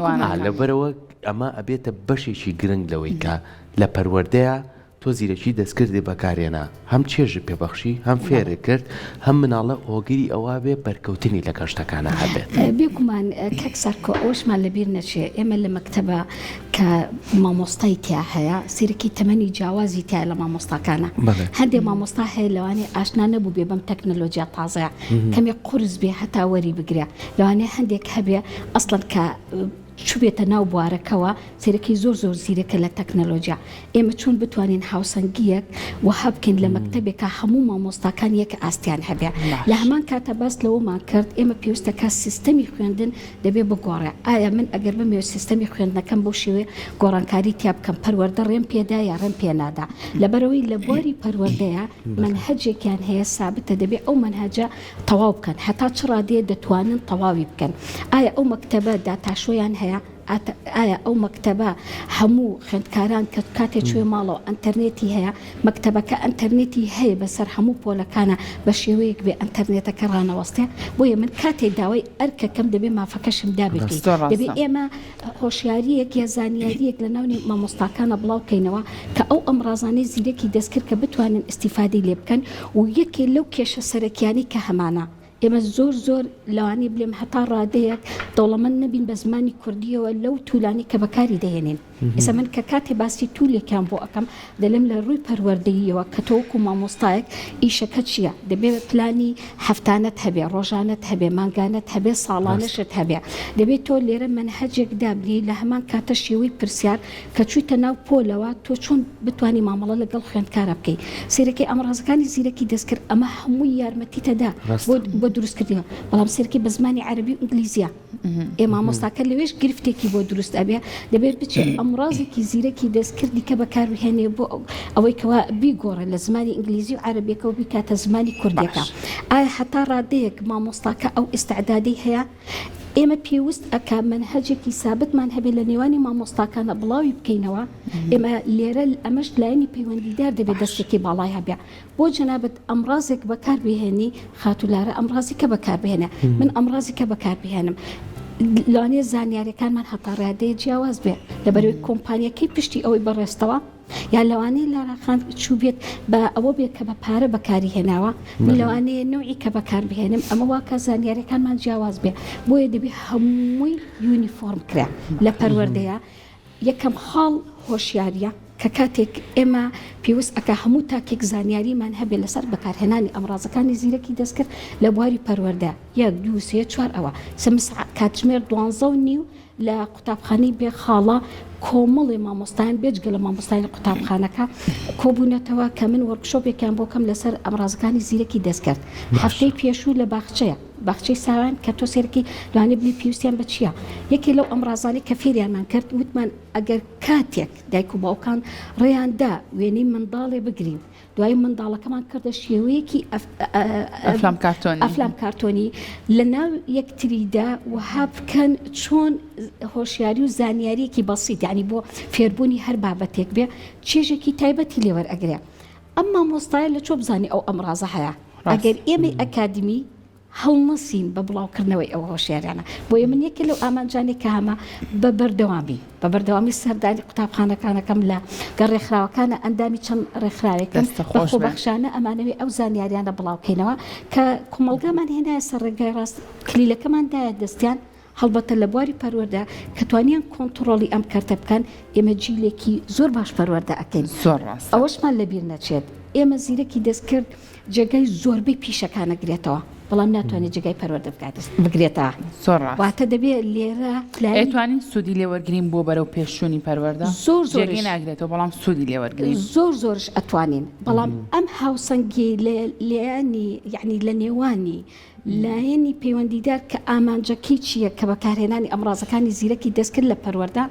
لەبەرەوە ئەمە ئەبێتە بەشێکی گرنگ لەوەی کە لە پەروەردەیە تۆ زیرەکی دەستکردی بەکارێنە هەم چێژی پێبەخشی هەم فێرە کرد هەم مناڵە ئۆگری ئەوە بێ بەرکەوتنی لە گەشتەکانە هەبێت بێگومان کەک سەرکۆ ئەوشمان لەبیر نەچێ ئێمە لە مەکتەبە کە مامۆستای تیا هەیە سیرەکی تەمەنی جیاوازی تیا لە مامۆستاکانە هەندێک مامۆستا هەیە لەوانێ ئاشنا نەبوو بێ بەم تەکنەلۆجیا تازەیە کەمێک قورس بێ هەتا وەری بگرێ لەوانێ هەندێک هەبێ ئەسڵەن کە چوبێتە ناو بوارەکەەوە سیرەکەی زۆر زیرەکە لە تەکنەلۆجیا ئێمە چۆن بتوانین هاوسەنگیەک وها بکەین لە مەکتەبێکە هەموو مامۆستاکان یەک ئاستیان هەبێ لە هەمان کاتە باس لەوەمان کرد ئێمە پێویستەکە سیستەمی خوێندن دەبێ بگۆڕێ ئایا من ئەگەر بمێ سیستەمی خوێندنەکەم بۆ شێوێ گۆڕانکاری تیا بکەم پەروەردە ڕێم پێدا یا ڕێم پێنادا لەبەرەوەی لە بواری پەروەردەیە منهەجێکیان هەیە سابتە دەبێ ئەو منهەجە تەواو بکەن هەتا چ ڕادێ دەتوانن تەواوی بکەن ئایا ئەو مەکتەبە داتاشۆیان هەیە ئایا ئەو مەکتەبە هەموو خوێندکاران کە کاتێک کوێ ماڵەوە ئەنتەرنێتی هەیە مەکتەبەکە ئەنتەرنێتی هەیە بەسەر هەموو پۆلەکانە بە شێوەیەک بێ ئەنتەرنێتەکە ڕانەوەستێ بۆیە من کاتێک داوای ئەرکەکەم دەبێ مافەکەشم دابێتی دەبێ ئێمە هۆشیاریەک یا زانیاریەک لە ناونی مامۆستاکانە بڵاوکەینەوە کە ئەو ئەمڕازانەی زیرەکی دەستکرد کە بتوانن ئیستیفادەی لێ بکەن و یەکێ لەو کێشە سەرەکیانی کە هەمانە ئێمە زۆر لەوانی بلێم هەتا ڕادەیەک دەوڵەمەند نەبین بە زمانی کوردیەوە لەو توولانی کە بەکاری دەهێنین ئێستا من کە کاتێ باسی توولێکیان بۆ ئەەکەم دەلم لە ڕووی پەروەردەییەوە کە تۆوەکو مامۆستایەک ئیشەکە چییە دەبێت پلانی هەفتانەت هەبێ ڕۆژانەت هەبێ مانگانەت هەبێ ساڵانەشت هەبێ دەبێت تۆ لێرە منهەجێک دابنی لە هەمان کاتە شێوەی پرسیار کە چوویتە ناو پۆلەوە تۆ چۆن بتانی مامەڵە لەگەڵ خوێندکارە بکەیت سیرەکەی ئەمڕازەکانی زیرەکی دەستکرد ئەمە هەمووی یارمەتیتەدا بۆ دروست کردیەوە بەڵام سیرەکەی بە زمانی عەرەبی و ئینگلیزیە ئێمە مامۆستاکە لەوێش گرفتێکی بۆ دروست ئەبێ دەبێت بچێت ئەمڕازێکی زیرەکی دەستکردی کە بەکارهێنێ بۆ ئەوەی کەوا بیگۆڕە لە زمانی ئینگلیزی و عەرەبیەکەەوە بیکاتە زمانی کوردەکە ئایا هەتا ڕادەیەک مامۆستاکە ئەو ئیستعدادی هەیە ئێمە پێویست ئەکا منهەجێکی سابتمان هەبێت لە نێوانی مامۆستاکانە بڵاوی بکەینەوە ئێمە لێرە ئەمەش لایەنی پەیوەندیدار دەبێت دەستێکی باڵای هەبێ بۆ جەنابەت ئەمڕازێک بەکاربهێنی خاتولارە ئەمڕازی کە بەکاربهێنە من ئەمڕازی کە بەکاربهێنم لەوانەیە زانیاریەکان هەتا ڕادەیە جیاواز بێ لەبەرەوەی کۆمپانیەکەی پشتی ئەوەی بەڕێستەوە یا لەوانەیە لاراخان چوبێت بە ئەوە بێت کە بە پارە بەکاری هێناوە من لەوانەیە نوعی کە بەکاربهێنم ئەمە واکە زانیاریەکانمان جیاواز بێ بۆیە دەبێت هەمووی یونیفۆرم کرا لە پەروەردەیە یەکەم خاڵ هۆشیاریە کە کاتێک ئێمە پێویست ئەکە هەموو تاکێک زانیاریمان هەبێت لەسەر بەکارهێنانی ئەمڕازەکانی زیرەکی دەستکرد لە بواری پەروەردە 1 2 3 4 ئەوە کاتژمێر 12:30 لە قوتابخانەی بێ خاڵە کۆمەڵی مامۆستایان بێجگە لە مامۆستای لە قوتابخانەکە کۆبوونەتەوە کە من وەرکشۆپێکیان بۆ کەم لەسەر ئەمڕازەکانی زیرەکی دەستکرد هەفتەی پێشوو لە باخچەیە باخچەی ساوان کە تۆ سێرەکی لەوانێ بنی پێویستیان بە چییە یەکێ لەو ئەمڕازانی کە فێریانمان کرد وتمان ئەگەر کاتێک دایک و باوکان ڕێیاندا وێنەی منداڵێ بگرین دوای منداڵەکەمان کردە شێوەیەکی ئەفلام کارتۆنی لە ناو یەکتریدا وها بکەن چۆن هۆشیاری و زانیاریەکی بەسیط یعنی بۆ فێربوونی هەر بابەتێک بێ چێژێکی تایبەتی لێوەرئەگرێ ئەم مامۆستایە لە چۆ بزانانی ئەو ئەمڕازە هەیە ئەگەر ئێمە ئەکادمی هەڵنەسین بە بڵاوکردنەوەی ئەو هۆشیاریانە بۆیە من یەکێ لەو ئامانجانێک کە هەمە بە بەردەوامی سەردانی قوتابخانەکانەکەم لە گەڕ ڕێکخراوەکانە ئەندامی چەند ڕێکخراوێکم بە خۆبەخشانە ئەمانەوەی ئەو زانیاریانە بڵاوکەینەوە کە کۆمەڵگەمان هێنایە سەر ڕێگای ڕاست کلیلەکەماندایە دەستیان هەڵبەتە لە بواری پەروەردە کە توانیان کۆنتڕۆلی ئەم کارتە بکەن ئێمە جیلێکی زۆر باش پەروەردە ئەکەین ئەوەشمان لەبیر نەچێت ئێمە زیرەکی دەستکرد جێگەی زۆربەی پیشەکانە گرێتەوە بەڵام ناتوانێت جگای پەروەردە بگرێتەوە واتە دەبێت لێرە ئەتوانین سوودی لێوەرگرین بۆ بەرەو پێشچوونی پەروەردە زۆر ناگرێتەوە بەڵام سوودی لێوەرگرین زۆرش ئەتوانین بەڵام ئەم هاوسەنگی لێیانی یعنی لە نێوانی لایەنی پەیوەندیدار کە ئامانجەکەی چییە کە بەکارهێنانی ئەمڕازەکانی زیرەکی دەستکرد لە پەروەردە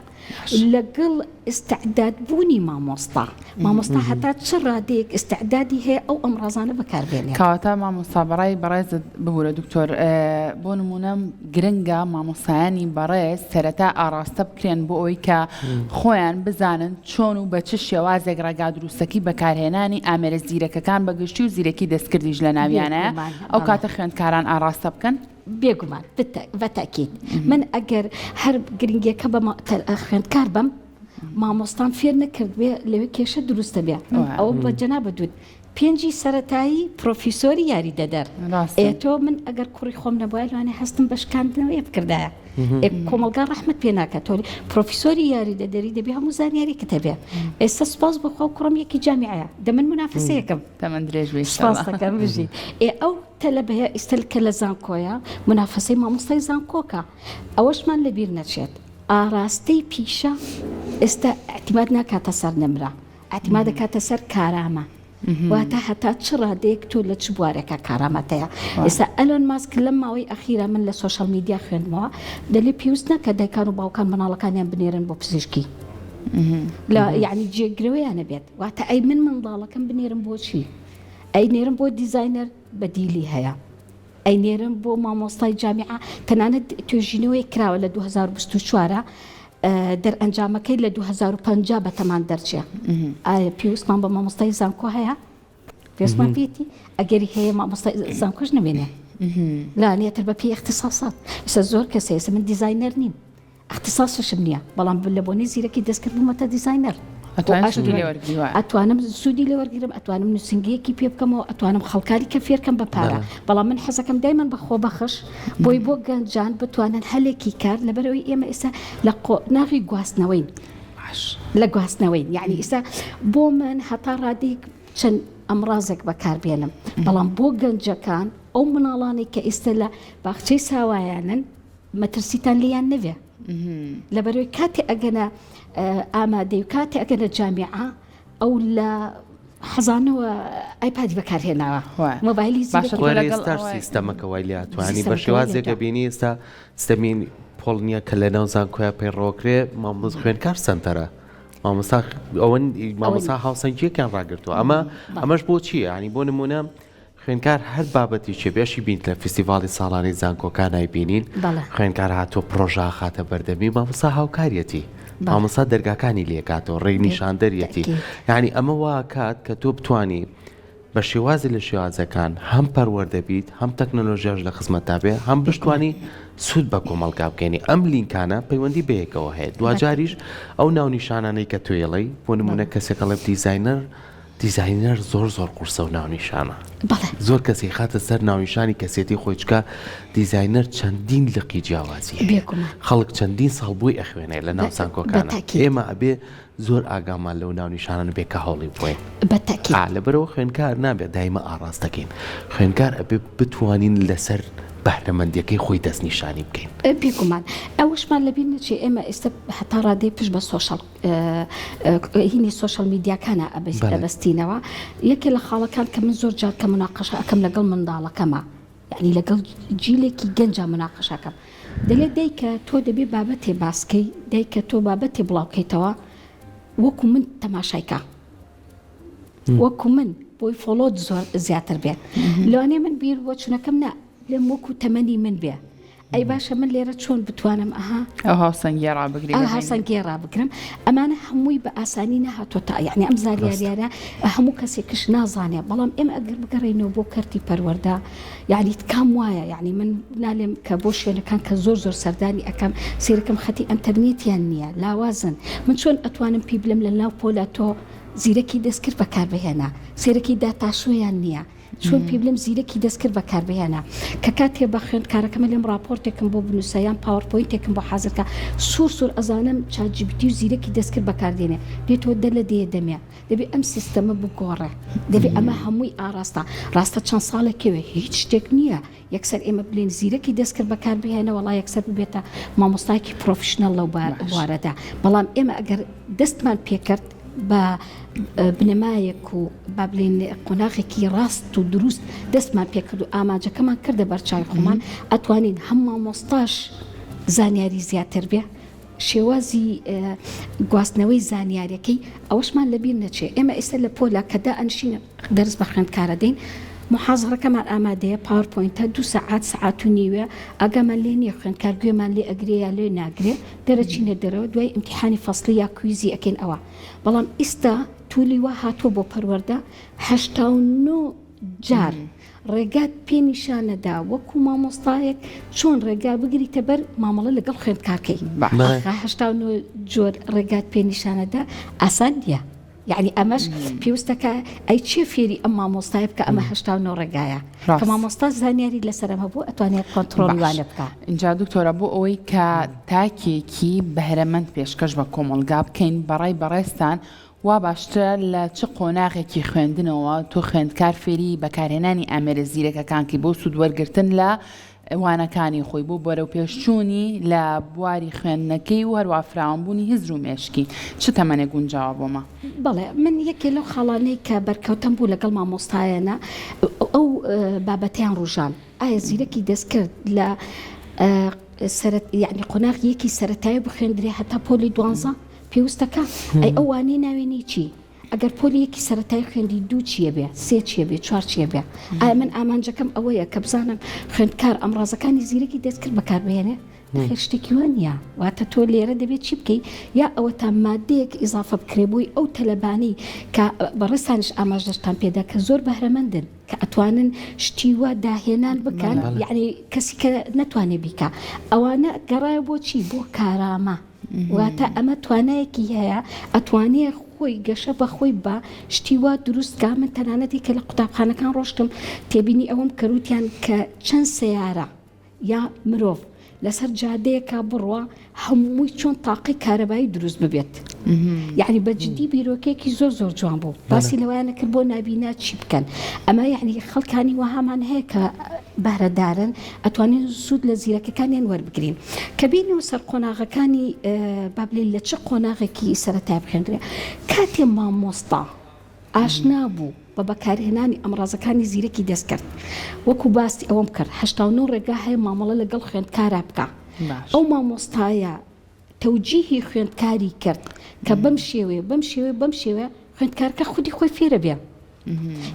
لەگەڵ ئستعدادبوونی مامۆستا هەتا چ ڕادەیەک ئستعدادی هەیە ئەو ئەمڕازانە بەکاربێنێ کەواتە مامۆستا بەڕێزت ببوورە دکتۆر بۆ نمونەم گرنگە مامۆستایانی بەڕێز سەرەتا ئاراستە بکرێن بۆ ئەوەی کە خۆیان بزانن چۆن و بە چ شێوازێک ڕێگا دروستەکەی بەکارهێنانی ئامێرە زیرەکەکان بەگشتی و زیرەکی دەستکردیش لە ناویانەیە ئەو کاتە خوێندکاران ئاراستە بکەن بێگومان بەتاکید من ئەگەر هەر گرنگیەکە بە خوێندکار بم مامۆستان فێر نەکرد بێ لەوێ کێشە دروستە بێ ئەوە بە جەنا بەدوود پێنجی سەرەتایی پرۆفیسۆری یاریدەدەر ئێتۆ من ئەگەر کوڕی خۆم نەبووە لەوانێ هەستم بە شکاندنەوەی بکردایە کۆمەلگا ڕەحمەت پێ ناکات تۆ پرۆفیسۆری یاریدەدەری دەبێ هەموو زانیاری کتەبێ ئێستا سپاس بەخوا کوڕم یەکی جامیعەیە دەمن منافسەیەکەم تەمەن درێژ بێ سپاس دەکەم بژی ئەو تەلەبەیە ئیستل کە لە زانکۆیە منافسەی مامۆستای زانکۆکە ئەوەشمان لەبیر نەچێت ئاراستەی پیشە ئێستا اعتیماد ناکاتە سەر نمرە اعتیماد دەکاتە سەر کارامە واتە هەتا چ ڕادەیەک تۆ لە چ بوارێکە کارامەتەیە ئێستا ئەلۆن ماسک لەم ماوەی ئەخیرە من لە سۆشەڵ میدیا خوێندمەوە دەڵێ پێویست ناکە دایکان و باوکان مناڵەکانیان بنێرن بۆ پزیشکی لە یعنی جێگرەوەیانە بێت واتە ئەی من منداڵەکەم بنێرم بۆ چی ئەی نێرم بۆ دیزاینەر بەدیلی هەیە ئەی نێرم بۆ مامۆستای جامیعە تەنانەت توێژینەوەی کراوە لە 2024 دەرئەنجامەکەی لە 2050 بەتەمان دەرچێ ئایا پێویستمان بە مامۆستای زانکۆ هەیە پێویستمان پێێتی ئەگەری هەیە مامۆستای زانکۆش نبێنێ لانێتر بە پێی اختصاصات ئێستا زۆر کەسە ئێستا من دیزاینەر نیم اختصاصشم نییە بەڵام لە بۆنی زیرەکی دەستکرد بوومەتە دیزاینەر ئەتوانم سوودی لێوەرگرم ئەتوانم نووسنگەیەکی پێ بکەمەوە ئەتوانم خەڵکاری کە فێرکەم بە پارە بەڵام من حەزەکەم دایمەن بە خۆ بەخش بۆی بۆ گەنجان بتوانن هەلێکی کار لەبەرەوەی ئێمە ئێستا لە ناغی گواستنەوەین لە گواستنەوەین یعنی ئێستا بۆ من هەتا ڕادێک چەند ئەمڕازێک بەکاربێنم بەڵام بۆ گەنجەکان ئەو مناڵانی کە ئێستا لە باخچەی ساوایانن مەترسیتان لیان نەوێ لەبەرەوەی کاتێ ئەگەنە ئامادەی و کاتێ ئەگەنە جامیعە ئەو لە حەزانەوە ئایپادی بەکارهێناوە مۆبایلی زیرەکی سیستەمەکە وای لاتوانی بە شێوازێکە بینی ئێستا سیستەمین پۆڵ نییە کە لە ناو زانکۆیە پەیڕۆکرێ مامۆز خوێندکار سەنتەرە مامۆستا هاوسەنگیەکیان ڕاگرتووە ئەمەش بۆ چییە ینی بۆ نمونە خوێندکار هەر بابەتی چێبێشی بین لە فستیڤاڵی ساڵانی زانکۆکان نایبینین خوێندکار هاتۆ پرۆژە خاتە بەردەمی مامۆستا هاوکاریەتی مامۆستا دەرگاکانی لێکاتەوە ڕێی نیشاندەریەتی یعنی ئەمە وا کات کە تۆ بتانی بە شێوازی لە شێوازەکان هەم پەروەردەبیت هەم تەکنۆلۆژیاش لە خزمەتتا بێ هەم بشتوانی سوود بە کۆمەڵگا بکەینی ئەم لینکانە پەیوەندی بەیەکەوە هەیە دوجاریش ئەو ناونیشانانەی کە توێڵی بۆ نمونە کەسێکەڵێ دیزاینەر زۆر قورسە و ناونیشانە زۆر کەسی خاتە سەر ناونیشانی کەسێتی خۆیچکە دیزاینەر چەندین لقی جیاوازی خەڵک چەندین ساڵ بووی ئەخوێنێ لە ناو زانکۆکانە ئێمە ئەبێ زۆر ئاگامان لەو ناونیشانە بێ کە هەوڵی بووین لەبەرەوە خوێندکار نابێت دایمە ئاراستەکەین خوێندکار ئەبێ بتوانین لەسەر بەهرەمەندیەکەی خۆی دەستنیشانی بکەین بێگومان ئەوشمان لەبیر نەچێ ئێمە ئێستا هەتا ڕادەی پشت بە هینی سۆشەڵ میدیاکانە ئەبەستینەوە یەکێ لە خاڵەکان کە من زۆر جار کە مناقەشە ئەەکەم لەگەڵ منداڵەکەمە یعنی لەگەڵ جیلێکی گەنجە مناقەشەکەم دەڵێت دایکە تۆ دەبێ بابەتێ باسکەی دایکە تۆ بابەتێ بڵاوکەیتەوە وەکو من تەماشایکە وەکو من بۆی فۆلۆت زۆر زیاتر بێ لەوانێ من بیر بۆ چونەکەم نا لەم وەکو تەمەنی من بێ ئەی باشە من لێرە چۆن بتوانم هاوسەنگی ڕابگرم ئەمانە هەمووی بە ئاسانی نەهاتۆ تا یعنی ئەم زانیاریانە هەموو کەسێکش نازانێ بەڵام ئێمە ئەگەر بگەڕێنەوە بۆ کەرتی پەروەردە یعنی کام وایە یعنی من نالێم کە بۆ شوێنەکان کە زۆر سەردانی ئەەکەم سیرەکەم خەتی ئەنتەرنێتیان نییە لاوازن من چۆن ئەتوانم پێی بلم لە ناو پۆلە تۆ زیرەکی دەستکرد بەکاربهێنا سیرەکی داتاشویان نییە چۆن پێ بلم زیرەکی دەستکرد بەکاربهێنا کە کاتێ بە خوێندکارەکەمە لێم راپۆرتێکم بۆ بنووسەیان پاوەرپۆینتێکم بۆ حازرکە سوور ئەزانم چاجیبتی و زیرەکی دەستکرد بەکاردێنێ دێتەوە دە لە دەمێ دەبێت ئەم سیستەمە بگۆڕێ دەبێت ئەمە هەمووی ڕاستە چەند ساڵێکەوێ هیچ شتێک نییە یەکسەر ئێمە بلێن زیرەکی دەستکرد بەکاربهێنە وڵا یەکسەر ببێتە مامۆستایکی پرۆفشنەڵ لەو بوارەدا بەڵام ئێمە ئەگەر دەستمان پێکرد بە بنەمایەک و با بڵێن قۆناغێکی ڕاست و دروست دەستمان پێکرد و ئاماجەکەمان کردە بەرچاوی خۆمان ئەتوانین هەم مامۆستاش زانیاری زیاتر بێ شێوازی گواستنەوەی زانیاریەکەی ئەوەشمان لەبیر نەچێ ئێمە ئێستا لە پۆلا کەدا ئەنشینە دەرس بە خوێندکارە دەین محازڕەکەمان ئامادەیە پاوەرپۆینتە 2 سەعات و نیوە ئەگەمان لێ نییە خوێندکار گوێمان لێ ئەگرێ یا لێ ناگرێ دەرەچینە دەرەوە دوای ئیمتیحانی فەسڵی یا کویزی ئەکەین ئەوە بەڵام ئێستا تولی وا هاتووە بۆ پەروەردە 89 جار ڕێگات پێنیشانەدا وەکو مامۆستایەک چۆن ڕێگا بگریتە بەر مامەڵە لەگەڵ خوێندکارکەی 89 جۆر ڕێگات پێنیشانەدا ئاسان نیە یعنی ئەمەش پێویستەکە ئەی چێ فێری ئەم مامۆستای بکە ئەمە 89 ڕێگایە کە مامۆستا زانیاری لەسەرم هەبوو ئەتوانێت کۆنتڕۆڵیوانە بکە اینجا دکتۆرە بۆ ئەوەی کە تاکێکی بەهرەمەند پێشکەش بە کۆمەلگا بکەین بەڕێستان وا باشترە لە چ قۆناغێکی خوێندنەوە تۆ خوێندکار فێری بەکارهێنانی ئامێرە زیرەکەکانکی بۆ سوودوەرگرتن لە وانەکانی خۆی بۆ بەرەو پێشچوونی لە بواری خوێندنەکەی و هەروە فراوانبوونی هزر و مێشکی چ تەمەنێک گونجاوە بۆمە؟ بەڵێ من یەکێ لەو خاڵانەی کە بەرکەوتم بوو لەگەڵ مامۆستایانە ئەو بابەتیان ڕۆژان ئایا زیرەکی دەستکرد لە یعنی قۆناغیەکی سەرەتایی بخوێندرێ هەتا پۆلی 12 پێویستەکە ئەی ئەوانەی ناوێنی چی؟ ئەگەر پۆلیەکی سەرەتای خوێندی 2 چیە بێ 3 چیە بێ 4 چیە بێ ئایا من ئامانجەکەم ئەوەیە کە بزانم خوێندکار ئەمڕازەکانی زیرەکی دەستکرد بەکاربهێنێ خێر شتێکی وان نیە واتە تۆ لێرە دەبێت چی بکەیت یا ئەوە تا مادەیەک ئیزافە بکرێبووی ئەو تەلەبانی کە بەڕێستانش ئاماژەشتان پێدا کە زۆر بەهرەمەندن کە ئەتوانن شتی وا داهێنان بکەن یعنی کەسی کە نەتوانێ بیکە ئەوانە گەڕایە بۆ چی بۆ کارامە واتە ئەمە توانایەکی هەیە ئەتوانێ خۆی گەشە بە خۆی بە شتی وا دروستکە من تەنانەتی کە لە قوتابخانەکان ڕۆشتم تێبینی ئەوم کەروتیان کە چەند سەیارە یا مرۆڤ لەسەر جادەیەکە بڕوە هەمووی چۆن تاقی کارەبایی دروست ببێت یعنی بەجددی بیرۆکێکی زۆر جوان بوو باسی لەوایانە کرد بۆ نابینا چی بکەن ئەمە یعنی خەڵکانی وەهامان هەیە کە بەهرەدارن ئەتوانین سوود لە زیرەکەکانیان وەربگرین کە بینەوە سەر قۆناغەکانی بابلێن لە چ قۆناغێکی سەرەتای بخێندرێ کاتێ مامۆستا ئاشنا بوو بە بەکارهێنانی ئەمڕازەکانی زیرەکی دەستکرد وەکو باسی ئەوەم کرد 89 ڕێگا هەیە مامەڵە لەگەڵ خوێندکارە بکە ئەو مامۆستایە تەوجیهی خوێندکاری کرد کە بەم شێوێ خوێندکارکە خودی خۆی فێرە بێ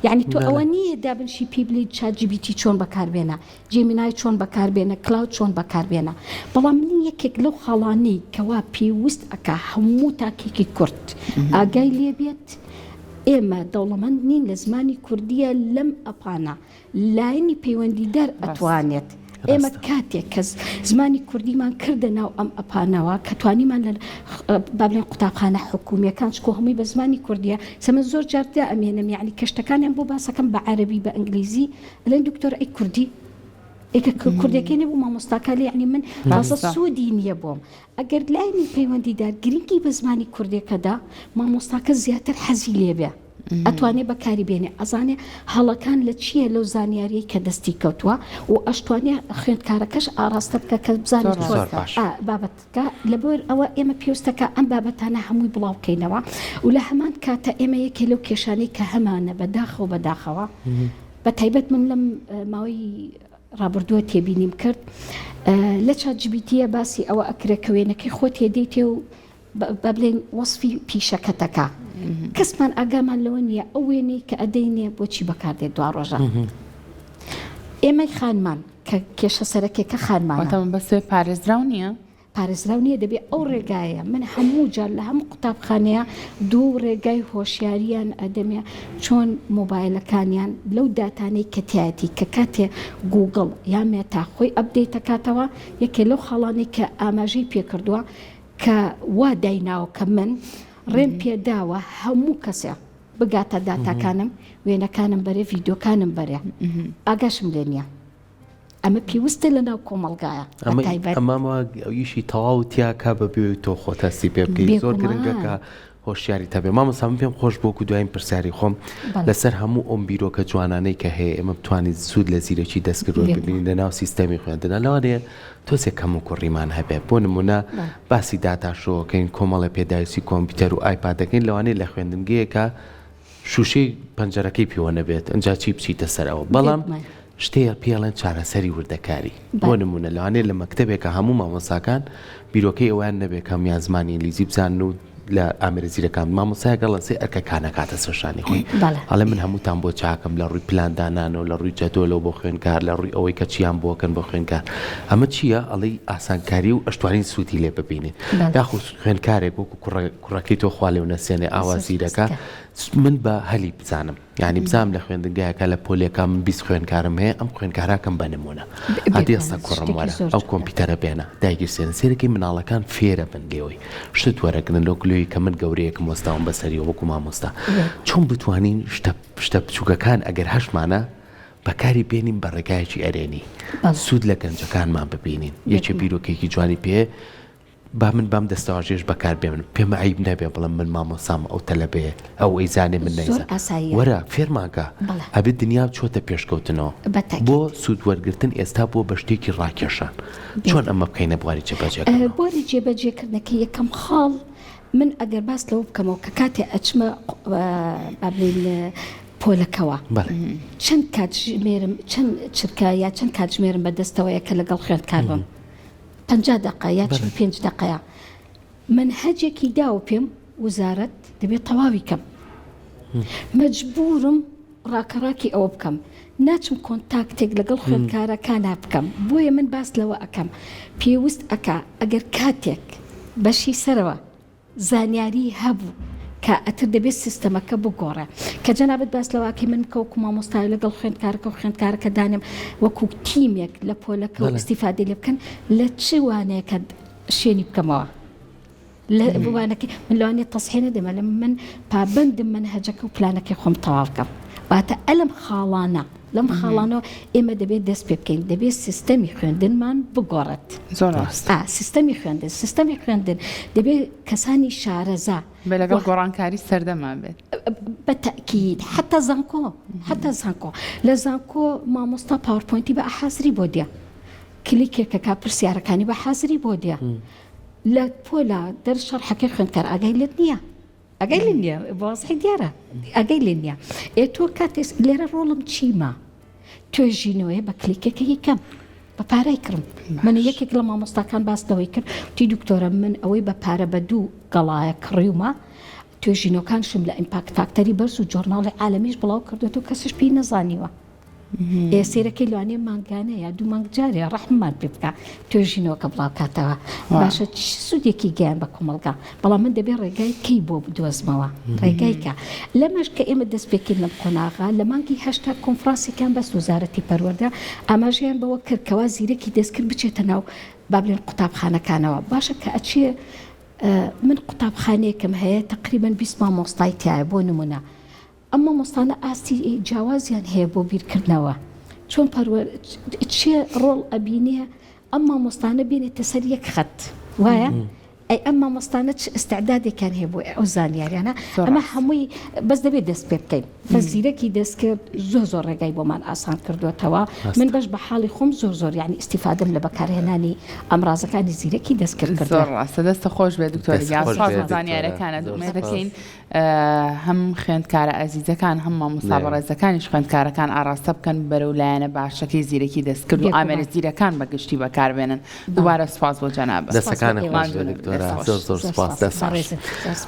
یعنی تۆ ئەوە نییە دابنشی پێی بڵێ چاجیبیتی چۆن بەکاربێنە جێمینای چۆن بەکاربێنە کلااود چۆن بەکاربێنە بەڵام من یەکێک لەو خاڵانەی کەوا پێویست ئەکا هەموو تاکێکی کورد ئاگای لێ بێت ئێمە دەوڵەمەند نین لە زمانی کوردیە لەم ئەپانە لاینی پەیوەندیدار ئەتوانێت ئێمە کاتێک کە زمانی کوردیمان کردە ناو ئەم ئەپانەوە کە توانیمان لە بابلێن قوتابخانە حکوومیەکان چکۆ هەمووی بە زمانی کوردیە سەمە زۆر جاردا ئەمێنم یعنی کەشتەکانیان بۆ باسەکەم بە عەرەبی بە ئەنگلیزی ئەڵێن دکتۆر ئەی کوردی ئێکە کوردەکەی نەبوو مامۆستاکە لێ یعنی من ڕاستە سوودی نییە بۆم ئەگەر لاینی پەیوەندیدار گرنگی بە زمانی کوردەکەدا مامۆستاکە زیاتر حەزی لێ بێ ئەتوانێ بەکاری بێنێ ئەزانێ هەڵەکان لە چییە لەو زانیاریی کە دەستی کەوتووە و ئەشتوانێ خوێندکارەکەش ئاراستە بکە کە بزانێت بابەتکە لەبەر ئەوە ئێمە پێویستەکە ئەم بابەتانە هەمووی بڵاوکەینەوە و لە هەمان کاتە ئێمە یەکێ لەو کێشانەی کە هەمانە بەداخەوە بە تایبەت من لەم ماوەی ڕابردووە تێبینیم کرد لە ChatGPT باسی ئەوە ئەکرێت کە وێنەکەی خۆت تێدەیتێ و بە بڵێن وەصفی پیشەکەتەکە کەسمان ئاگامان لەوە نییە ئەو وێنەی کە ئەدەینێ بۆچی بەکاردێت دوا ڕۆژە ئێمەی خانمان کە کێشە سەرەکێکە خانمانە بەس پارێزراو نییە پارێزراو نییە دەبێت ئەو ڕێگایە من هەموو جار لە هەموو قوتابخانەیە دوو ڕێگای هۆشیاریان ئەدەمێ چۆن مۆبایلەکانیان لەو داتانەی کەتیایەتی کە کاتێ گوگڵ یا مێتا خۆی ئەپدەیت دەکاتەوە یەکێ لەو خاڵانی کە ئاماژەی پێکردووە کە وا دایناوە کە من ڕێم پێداوە هەموو کەسێ بگاتە داتاکانم وێنەکانم بەرێ ڤیدۆکانم بەرێ ئاگاشم لێ نییە ئەمە پێویستە لە ناو کۆمەڵگایە ئەمامە ئیشی تەواو تیاکە بەبێ تۆ خۆتەسی پێ بکەیت زۆر گرنگەکە هۆشیاری تەبێ مامۆستا پێم خۆش بۆکو دوایین پرسیاری خۆم لەسەر هەموو ئەم بیرۆکە جوانانەی کە هەیە ئێمە بتوانین سوود لە زیرەکی دەستکردوە ببینین لە ناو سیستەمی خوێندنە لەوانەیە تۆسێک هەموو کوڕیمان هەبێ بۆ نمونە باسی داتاشۆکەین کۆمەڵە پێداویستی کۆمپیوتەر و ئایپادەکەین لەوانەیە لە خوێندنگەیەکە شوشەی پەنجەرەکەی پیوە نەبێت ئەنجا چی بچیتە سەرەوە بەڵام شتەیە پێڵێن چارەسەری وردەکاری بۆ نمونە لەوانەیە لە مەکتەبێکە هەموو مامۆساکان بیرۆکەی ئەویان نەبێت کە میان زمانی ئینگلیزی بزانن و لە ئامێرەزیرەکان مامۆسایە گەڵەنسێ ئەرکەکانە کاتە سەرشانی خۆی هەڵێ من هەمووتان بۆ چاکەم لە ڕووی پلاندانان و لە ڕووی جەدۆلەوە بۆ خوێنکار لە ڕووی ئەوەی کە چیان بۆکەن بۆ خوێنکار ئەمە چییە ئەڵەی ئاسانکاری و ئەشتوانین سوودی لێ ببینین یاخود خوێنکارێک وەکو کوڕەکەی تۆ خوا لێو نەسێنێ ئاوازیرەکە من بە هەلی بزانم یعنی بزانم لە خوێندنگایەکە لە پۆلێکە من 20 خوێنکارم هەیە ئەم خوێنکاراکەم بە نمونە هەتی ئێستا کوڕم وەرە ئەو کۆمپیوتەرە بێنە داگیرسێنە سێرەکەی مناڵەکان فێرە بن لێەوەی شت وەرەگرن لەو گلۆی کە من گەورەیەکم وەستاوم بەسەریەوە وەکو مامۆستا چۆن بتوانین شتە بچووکەکان ئەگەر هەشمانە بەکاری بێنین بە ڕێگایەکی ئەرێنی سوود لە گەنجەکانمان ببینین یەکێ بیرۆکێکی جوانی پێ با من بام دەستەواژێش بەکار بێ من پێمە عیب نەبێ بڵم من مامۆسام ئەو تەلەبێ ئەو ئەیزانێ من نەیزە وەرە فێرماکە ئەبێت دنیا چۆتە پێشکەوتنەوە بۆ سوود وەرگرتن ئێستا بۆ بە شتێکی ڕاکێشان چۆن ئەمە بکەینە بواری جێبەجێکردن بواری جێبەجێکردنەکەی یەکەم خاڵ من ئەگەر باس لەوە بکەمەوە کە کاتێ ئەچمە پۆلەکەوە چەند کاتژمێرم چەند چرکە یا چەند کاتژمێرم بەدەستەوەیە کە لەگەڵ خوێندکار بم 50 دقیقە یا 5 دقیقە من هەجێکی داوە پێم وزارەت دەبێت تەواوی کەم مەجبورم ڕاکەڕاکی ئەوە بکەم ناچم کۆنتاکتێک لەگەڵ خوێندکارەکانە بکەم بۆیە من باس لەوە ئەەکەم پێویست ئەکا ئەگەر کاتێک بەشی سەرەوە زانیاری هەبوو کە ئەتر دەبێت سیستەمەکە بگۆڕێ کە جەنابەت باس لەواکەی من کەوکو مامۆستای لەگەڵ خوێندکارەکە و خوێندکارەکە دانم وەکو تیمێک لە پۆلەکە و ئیستیفادە لێ بکەن لە چ وانەیەکە شوێنی بکەمەوە لە بوانەکەی من لەوانێت تەسحێنە دەمە لە من پابندم منهەجەکە و پلانەکەی خۆم تەواو بکەم واتە ئەلم خاڵانە لەم خاڵانەوە ئێمە دەبێت دەست پێ بکەین دەبێت سیستەمی خوێندنمان بگۆڕێت زۆر ڕاست سیستەمی خوێندن دەبێت کەسانی شارەزا بە لەگەڵ گۆڕانکاری سەردەمان بێت بەتەکید حتا زانکۆ لە زانکۆ مامۆستا پاورپۆینتی بە ئەحازری بۆ دیە کلیکێکە کا پرسیارەکانی بە حازری بۆ دیە لە پۆلا دەرشەرحەکەی خوێندکار ئاگای لێت نییە ئەگەی لێ نییە بازحی دیارە ئەگەی لێ نییە تۆ کاتێک لێرە ڕۆڵم چیمە توێژینەوەی بە کلیکەکە یەکەم بە پارەی کڕم من یەکێک لە مامۆستاکان باسنەوەی کرد تی دکتۆرە من ئەوەی بە پارە بە دوو گەڵایە کڕیومە توێژینەکانشم لە ئیمپاکت فاکتەری بەرز و جۆرناڵی عالەمیش بڵاو کردوێت و کەسش پێی نەزانیوە سێرەکەی لەوانێ مانگانە یا دوو مانگ جارێ ڕەحممان پێ بکە توێژینەوەکە بڵاوکاتەوە باشە سوودێکی گیان بە کۆمەڵگا بەڵام من دەبێت ڕێگای کەی بۆ بدۆزمەوە ڕێگایکە لەمەش کە ئێمە دەست پێکرد لەم قۆناغا لە مانگی هەشتا کۆنفرانسێکیان بەس وزارەتی پەروەردە ئاماژیان بەوە کرد کەوا زیرەکی دەستکرد بچێتە ناو بابلێن قوتابخانەکانەوە باشە کە ئەچێ من قوتابخانەیەکم هەیە تقریبان 20 مامۆستای تایە بۆ نمونە ئەمە مۆستانە ئاستی جیاوازیان هەیە بۆ بیرکردنەوە چۆن چێ ڕۆڵ ئەبینێ ئەم مامۆستانە بێنێتە سەر یەک خەت وایە ئەی ئەم مامۆستانە چ استعدادێکیان هەیە بۆ ئەو زانیاریانە ئەمە هەمووی بەس دەبێت دەست پێ بکەین بە زیرەکی دەستکرد زۆر ڕێگای بۆمان ئاسان کردوێتەوە من بەش بە حاڵی خۆم زۆر یعنی ئیسیفادەم لە بەکارهێنانی ئەمڕازەکانی زیرەکی دەستکرد کردووە. زۆر ڕاستە دەستە خۆش بێت دکتۆر زانیاریەکانە دومێ دەکەین هەم خوێندکارە ئەزیزەکان هەم مامۆستا بەڕێزەکانیش خوێندکارەکان ئاراستە بکەن بەرەو لایەنە باشەکەی زیرەکی دەستکرد و ئامێرە زیرەکان بەگشتی بەکاربێنن. دووبارە سوپاس بۆ جەناب. دەستەکانی خۆش دکتۆرە زۆر سوپاس.